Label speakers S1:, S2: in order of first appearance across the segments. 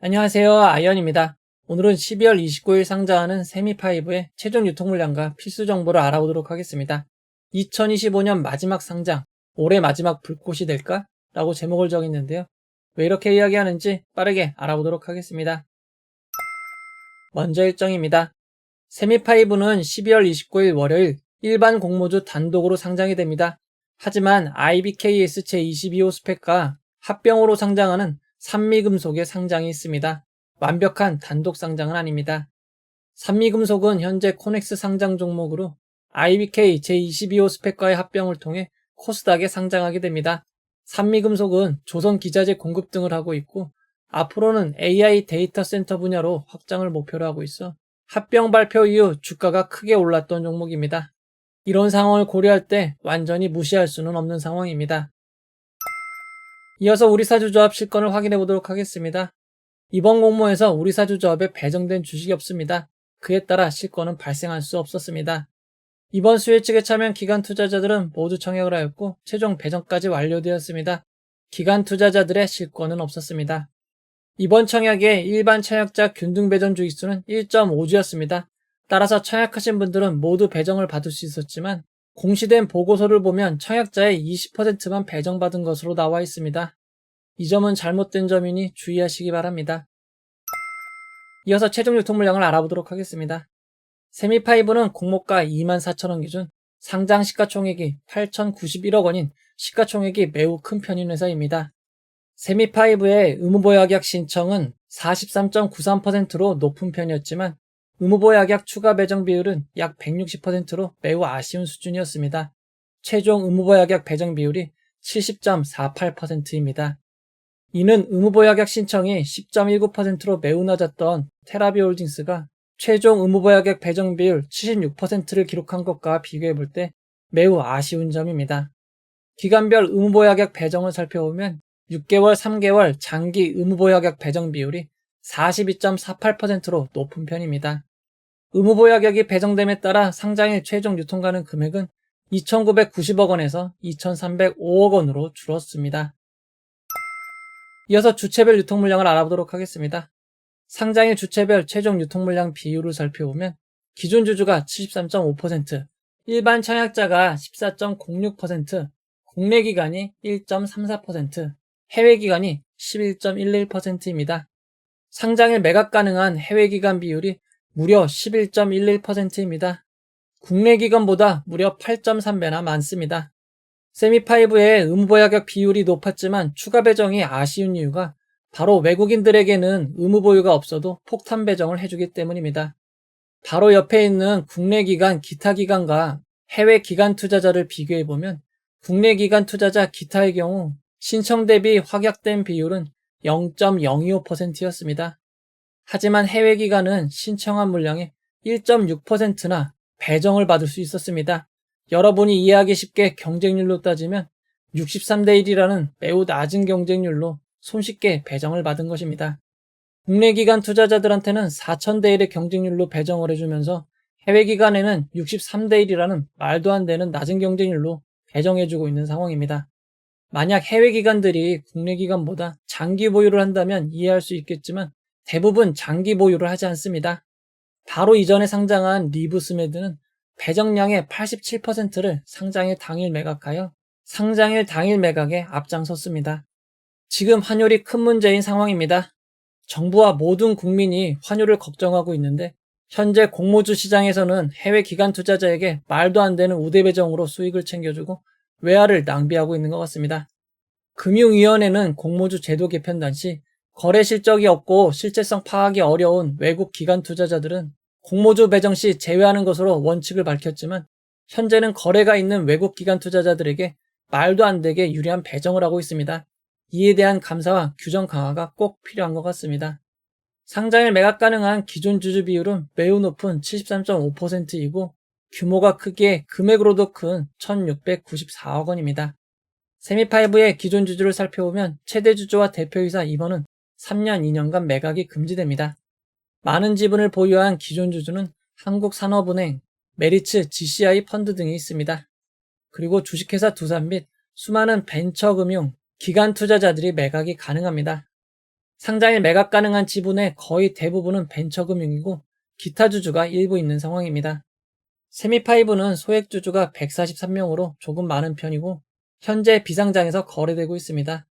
S1: 안녕하세요. 아이언입니다. 오늘은 12월 29일 상장하는 세미파이브의 최종 유통물량과 필수 정보를 알아보도록 하겠습니다. 2025년 마지막 상장, 올해 마지막 불꽃이 될까? 라고 제목을 정했는데요. 왜 이렇게 이야기하는지 빠르게 알아보도록 하겠습니다. 먼저 일정입니다. 세미파이브는 12월 29일 월요일 일반 공모주 단독으로 상장이 됩니다. 하지만 IBKS 제22호 스펙과 합병으로 상장하는 산미금속의 상장이 있습니다. 완벽한 단독 상장은 아닙니다. 산미금속은 현재 코넥스 상장 종목으로 IBK 제22호 스펙과의 합병을 통해 코스닥에 상장하게 됩니다. 산미금속은 조선기자재 공급 등을 하고 있고 앞으로는 AI 데이터 센터 분야로 확장을 목표로 하고 있어 합병 발표 이후 주가가 크게 올랐던 종목입니다. 이런 상황을 고려할 때 완전히 무시할 수는 없는 상황입니다. 이어서 우리사주조합 실권을 확인해 보도록 하겠습니다. 이번 공모에서 우리사주조합에 배정된 주식이 없습니다. 그에 따라 실권은 발생할 수 없었습니다. 이번 수혜 측에 참여한 기관 투자자들은 모두 청약을 하였고 최종 배정까지 완료되었습니다. 기관 투자자들의 실권은 없었습니다. 이번 청약의 일반 청약자 균등 배정 주기수는 1.5주였습니다. 따라서 청약하신 분들은 모두 배정을 받을 수 있었지만 공시된 보고서를 보면 청약자의 20%만 배정받은 것으로 나와 있습니다. 이 점은 잘못된 점이니 주의하시기 바랍니다. 이어서 최종 유통물량을 알아보도록 하겠습니다. 세미파이브는 공모가 24,000원 기준 상장 시가총액이 8,091억 원인 시가총액이 매우 큰 편인 회사입니다. 세미파이브의 의무보유약약 신청은 43.93%로 높은 편이었지만 의무보유약약 추가 배정 비율은 약 160%로 매우 아쉬운 수준이었습니다. 최종 의무보유약약 배정 비율이 70.48%입니다. 이는 의무보유약약 신청이 10.19%로 매우 낮았던 테라비홀딩스가 최종 의무보유약약 배정 비율 76%를 기록한 것과 비교해볼 때 매우 아쉬운 점입니다. 기간별 의무보유약약 배정을 살펴보면 6개월, 3개월 장기 의무보유약약 배정 비율이 42.48%로 높은 편입니다. 의무보유약약이 배정됨에 따라 상장일 최종 유통가능 금액은 2,990억 원에서 2,305억 원으로 줄었습니다. 이어서 주체별 유통물량을 알아보도록 하겠습니다. 상장일 주체별 최종 유통물량 비율을 살펴보면 기존주주가 73.5%, 일반 청약자가 14.06%, 국내 기관이 1.34%, 해외 기관이 11.11%입니다. 상장일 매각 가능한 해외 기관 비율이 무려 11.11%입니다. 국내 기관보다 무려 8.3배나 많습니다. 세미파이브의 의무보유약약 비율이 높았지만 추가 배정이 아쉬운 이유가 바로 외국인들에게는 의무보유가 없어도 폭탄 배정을 해주기 때문입니다. 바로 옆에 있는 국내 기관 기타 기관과 해외 기관 투자자를 비교해보면 국내 기관 투자자 기타의 경우 신청 대비 확약된 비율은 0.025%였습니다. 하지만 해외 기관은 신청한 물량의 1.6%나 배정을 받을 수 있었습니다. 여러분이 이해하기 쉽게 경쟁률로 따지면 63대 1이라는 매우 낮은 경쟁률로 손쉽게 배정을 받은 것입니다. 국내 기관 투자자들한테는 4,000대 1의 경쟁률로 배정을 해주면서 해외 기관에는 63대 1이라는 말도 안 되는 낮은 경쟁률로 배정해주고 있는 상황입니다. 만약 해외 기관들이 국내 기관보다 장기 보유를 한다면 이해할 수 있겠지만 대부분 장기 보유를 하지 않습니다. 바로 이전에 상장한 리브스메드는 배정량의 87%를 상장일 당일 매각하여 상장일 당일 매각에 앞장섰습니다. 지금 환율이 큰 문제인 상황입니다. 정부와 모든 국민이 환율을 걱정하고 있는데 현재 공모주 시장에서는 해외 기관 투자자에게 말도 안 되는 우대 배정으로 수익을 챙겨주고 외화를 낭비하고 있는 것 같습니다. 금융위원회는 공모주 제도 개편 당시 거래 실적이 없고 실제성 파악이 어려운 외국 기관 투자자들은 공모주 배정 시 제외하는 것으로 원칙을 밝혔지만 현재는 거래가 있는 외국 기관 투자자들에게 말도 안 되게 유리한 배정을 하고 있습니다. 이에 대한 감사와 규정 강화가 꼭 필요한 것 같습니다. 상장일 매각 가능한 기존 주주 비율은 매우 높은 73.5%이고 규모가 크기에 금액으로도 큰 1,694억 원입니다. 세미파이브의 기존 주주를 살펴보면 최대 주주와 대표이사 임원은 3년 2년간 매각이 금지됩니다. 많은 지분을 보유한 기존 주주는 한국산업은행, 메리츠, GCI 펀드 등이 있습니다. 그리고 주식회사 두산 및 수많은 벤처금융, 기관 투자자들이 매각이 가능합니다. 상장일 매각 가능한 지분의 거의 대부분은 벤처금융이고 기타 주주가 일부 있는 상황입니다. 세미파이브는 소액 주주가 143명으로 조금 많은 편이고 현재 비상장에서 거래되고 있습니다.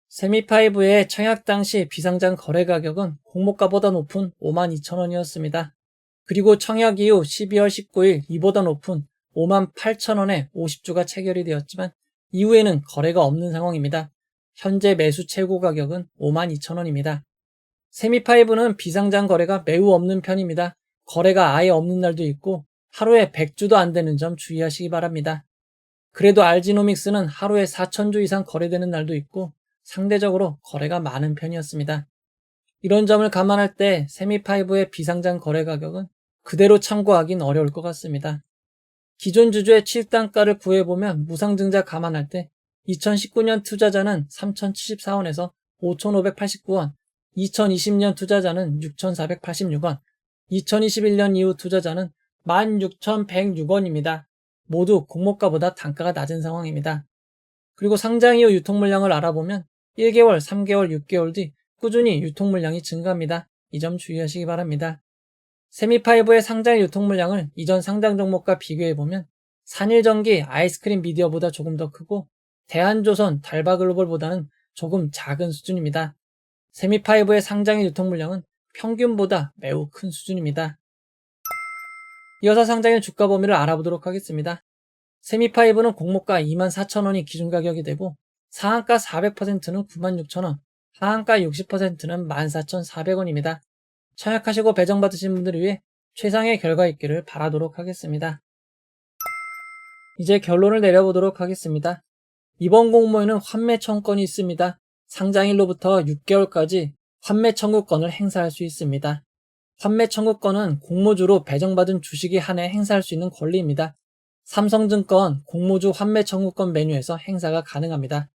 S1: 세미파이브의 청약 당시 비상장 거래 가격은 공모가보다 높은 52,000원이었습니다. 그리고 청약 이후 12월 19일 이보다 높은 58,000원에 50주가 체결이 되었지만 이후에는 거래가 없는 상황입니다. 현재 매수 최고 가격은 52,000원입니다. 세미파이브는 비상장 거래가 매우 없는 편입니다. 거래가 아예 없는 날도 있고 하루에 100주도 안 되는 점 주의하시기 바랍니다. 그래도 알지노믹스는 하루에 4,000주 이상 거래되는 날도 있고 상대적으로 거래가 많은 편이었습니다. 이런 점을 감안할 때 세미파이브의 비상장 거래 가격은 그대로 참고하긴 어려울 것 같습니다. 기존 주주의 취득단가를 구해보면 무상증자 감안할 때 2019년 투자자는 3,074원에서 5,589원, 2020년 투자자는 6,486원, 2021년 이후 투자자는 16,106원입니다. 모두 공모가보다 단가가 낮은 상황입니다. 그리고 상장 이후 유통물량을 알아보면 1개월, 3개월, 6개월 뒤 꾸준히 유통물량이 증가합니다. 이 점 주의하시기 바랍니다. 세미파이브의 상장 유통물량을 이전 상장 종목과 비교해보면 산일전기, 아이스크림 미디어보다 조금 더 크고 대한조선, 달바글로벌보다는 조금 작은 수준입니다. 세미파이브의 상장의 유통물량은 평균보다 매우 큰 수준입니다. 이어서 상장일 주가 범위를 알아보도록 하겠습니다. 세미파이브는 공모가 24,000원이 기준 가격이 되고 상한가 400%는 96,000원, 하한가 60%는 14,400원입니다. 청약하시고 배정받으신 분들을 위해 최상의 결과 있기를 바라도록 하겠습니다. 이제 결론을 내려보도록 하겠습니다. 이번 공모에는 환매 청구권이 있습니다. 상장일로부터 6개월까지 환매 청구권을 행사할 수 있습니다. 환매 청구권은 공모주로 배정받은 주식에 한해 행사할 수 있는 권리입니다. 삼성증권 공모주 환매 청구권 메뉴에서 행사가 가능합니다.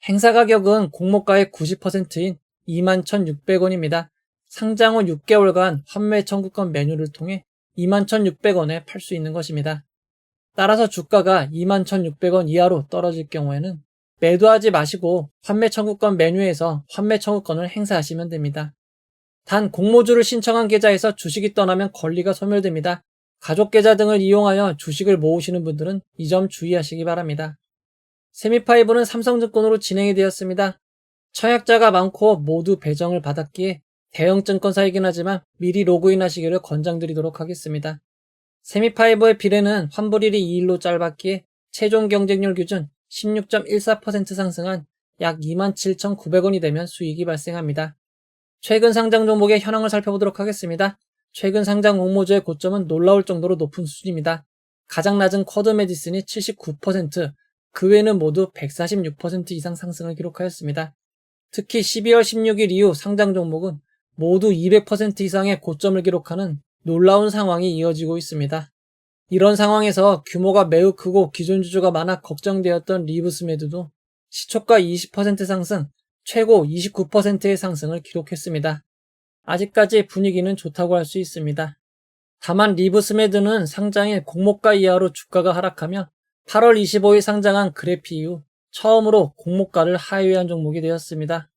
S1: 행사 가격은 공모가의 90%인 21,600원입니다. 상장 후 6개월간 환매 청구권 메뉴를 통해 21,600원에 팔 수 있는 것입니다. 따라서 주가가 21,600원 이하로 떨어질 경우에는 매도하지 마시고 환매 청구권 메뉴에서 환매 청구권을 행사하시면 됩니다. 단 공모주를 신청한 계좌에서 주식이 떠나면 권리가 소멸됩니다. 가족 계좌 등을 이용하여 주식을 모으시는 분들은 이 점 주의하시기 바랍니다. 세미파이브는 삼성증권으로 진행이 되었습니다. 청약자가 많고 모두 배정을 받았기에 대형 증권사이긴 하지만 미리 로그인하시기를 권장드리도록 하겠습니다. 세미파이브의 비례는 환불일이 2일로 짧았기에 최종 경쟁률 기준 16.14% 상승한 약 27,900원이 되면 수익이 발생합니다. 최근 상장 종목의 현황을 살펴보도록 하겠습니다. 최근 상장 공모주의 고점은 놀라울 정도로 높은 수준입니다. 가장 낮은 쿼드메디슨이 79%, 그 외에는 모두 146% 이상 상승을 기록하였습니다. 특히 12월 16일 이후 상장 종목은 모두 200% 이상의 고점을 기록하는 놀라운 상황이 이어지고 있습니다. 이런 상황에서 규모가 매우 크고 기존 주주가 많아 걱정되었던 리브스메드도 시초가 20% 상승, 최고 29%의 상승을 기록했습니다. 아직까지 분위기는 좋다고 할 수 있습니다. 다만 리브스메드는 상장일 공모가 이하로 주가가 하락하며 8월 25일 상장한 그래피 이후 처음으로 공모가를 하회한 종목이 되었습니다.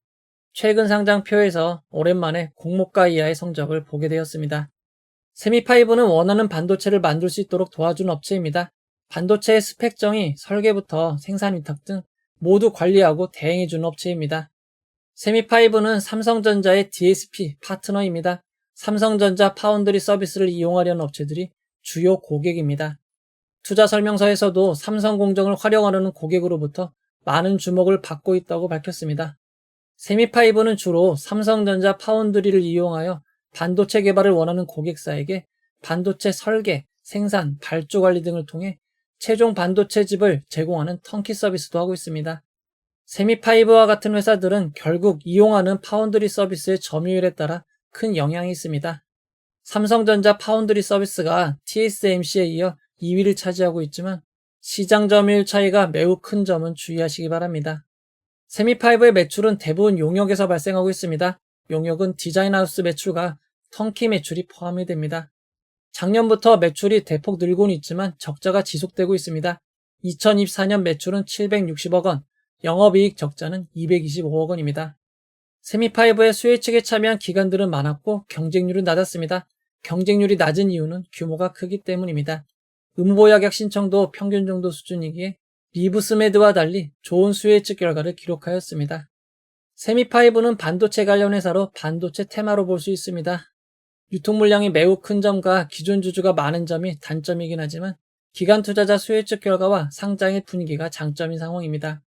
S1: 최근 상장표에서 오랜만에 공모가 이하의 성적을 보게 되었습니다. 세미파이브는 원하는 반도체를 만들 수 있도록 도와준 업체입니다. 반도체의 스펙 정의, 설계부터 생산 위탁 등 모두 관리하고 대행해주는 업체입니다. 세미파이브는 삼성전자의 DSP 파트너입니다. 삼성전자 파운드리 서비스를 이용하려는 업체들이 주요 고객입니다. 투자 설명서에서도 삼성공정을 활용하려는 고객으로부터 많은 주목을 받고 있다고 밝혔습니다. 세미파이브는 주로 삼성전자 파운드리를 이용하여 반도체 개발을 원하는 고객사에게 반도체 설계, 생산, 발주 관리 등을 통해 최종 반도체 칩을 제공하는 턴키 서비스도 하고 있습니다. 세미파이브와 같은 회사들은 결국 이용하는 파운드리 서비스의 점유율에 따라 큰 영향이 있습니다. 삼성전자 파운드리 서비스가 TSMC에 이어 2위를 차지하고 있지만 시장 점유율 차이가 매우 큰 점은 주의하시기 바랍니다. 세미파이브의 매출은 대부분 용역에서 발생하고 있습니다. 용역은 디자인하우스 매출과 턴키 매출이 포함이 됩니다. 작년부터 매출이 대폭 늘고는 있지만 적자가 지속되고 있습니다. 2024년 매출은 760억 원, 영업이익 적자는 225억 원입니다. 세미파이브의 수혜 측에 참여한 기관들은 많았고 경쟁률은 낮았습니다. 경쟁률이 낮은 이유는 규모가 크기 때문입니다. 의무보약약 신청도 평균 정도 수준이기에 리브스메드와 달리 좋은 수혜 측 결과를 기록하였습니다. 세미파이브는 반도체 관련 회사로 반도체 테마로 볼 수 있습니다. 유통 물량이 매우 큰 점과 기존 주주가 많은 점이 단점이긴 하지만 기관 투자자 수혜 측 결과와 상장의 분위기가 장점인 상황입니다.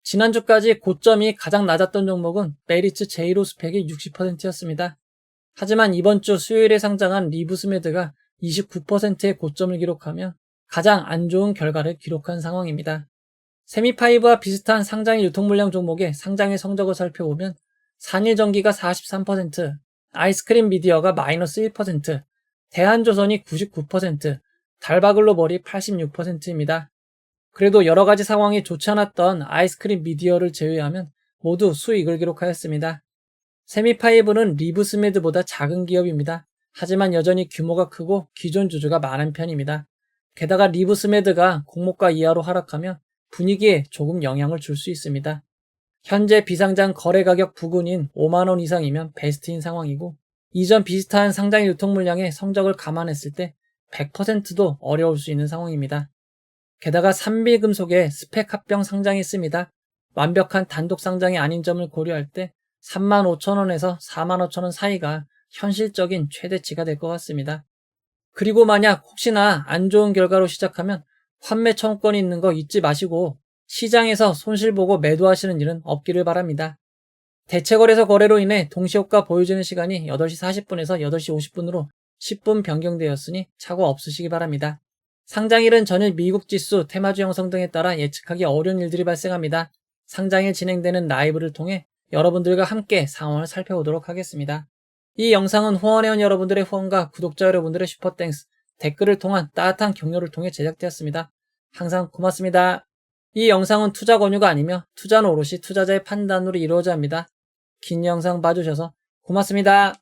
S1: 지난주까지 고점이 가장 낮았던 종목은 메리츠 제이로 스펙이 60%였습니다. 하지만 이번 주 수요일에 상장한 리브스메드가 29%의 고점을 기록하며 가장 안 좋은 결과를 기록한 상황입니다. 세미파이브와 비슷한 상장일 유통물량 종목의 상장의 성적을 살펴보면 산일전기가 43%, 아이스크림 미디어가 마이너스 1%, 대한조선이 99%, 달바글로벌이 86%입니다. 그래도 여러가지 상황이 좋지 않았던 아이스크림 미디어를 제외하면 모두 수익을 기록하였습니다. 세미파이브는 리브스메드보다 작은 기업입니다. 하지만 여전히 규모가 크고 기존 주주가 많은 편입니다. 게다가 리브스메드가 공모가 이하로 하락하며 분위기에 조금 영향을 줄 수 있습니다. 현재 비상장 거래 가격 부근인 5만원 이상이면 베스트인 상황이고 이전 비슷한 상장 유통 물량의 성적을 감안했을 때 100%도 어려울 수 있는 상황입니다. 게다가 삼비금속에 스펙 합병 상장했습니다. 완벽한 단독 상장이 아닌 점을 고려할 때 35,000원에서 45,000원 사이가 현실적인 최대치가 될 것 같습니다. 그리고 만약 혹시나 안 좋은 결과로 시작하면 환매 청구권이 있는 거 잊지 마시고 시장에서 손실 보고 매도하시는 일은 없기를 바랍니다. 대체거래소 거래로 인해 동시효과 보여주는 시간이 8시 40분에서 8시 50분으로 10분 변경되었으니 착오 없으시기 바랍니다. 상장일은 전일 미국 지수, 테마주 형성 등에 따라 예측하기 어려운 일들이 발생합니다. 상장일 진행되는 라이브를 통해 여러분들과 함께 상황을 살펴보도록 하겠습니다. 이 영상은 후원해온 여러분들의 후원과 구독자 여러분들의 슈퍼땡스, 댓글을 통한 따뜻한 격려를 통해 제작되었습니다. 항상 고맙습니다. 이 영상은 투자 권유가 아니며 투자는 오롯이 투자자의 판단으로 이루어져야 합니다. 긴 영상 봐주셔서 고맙습니다.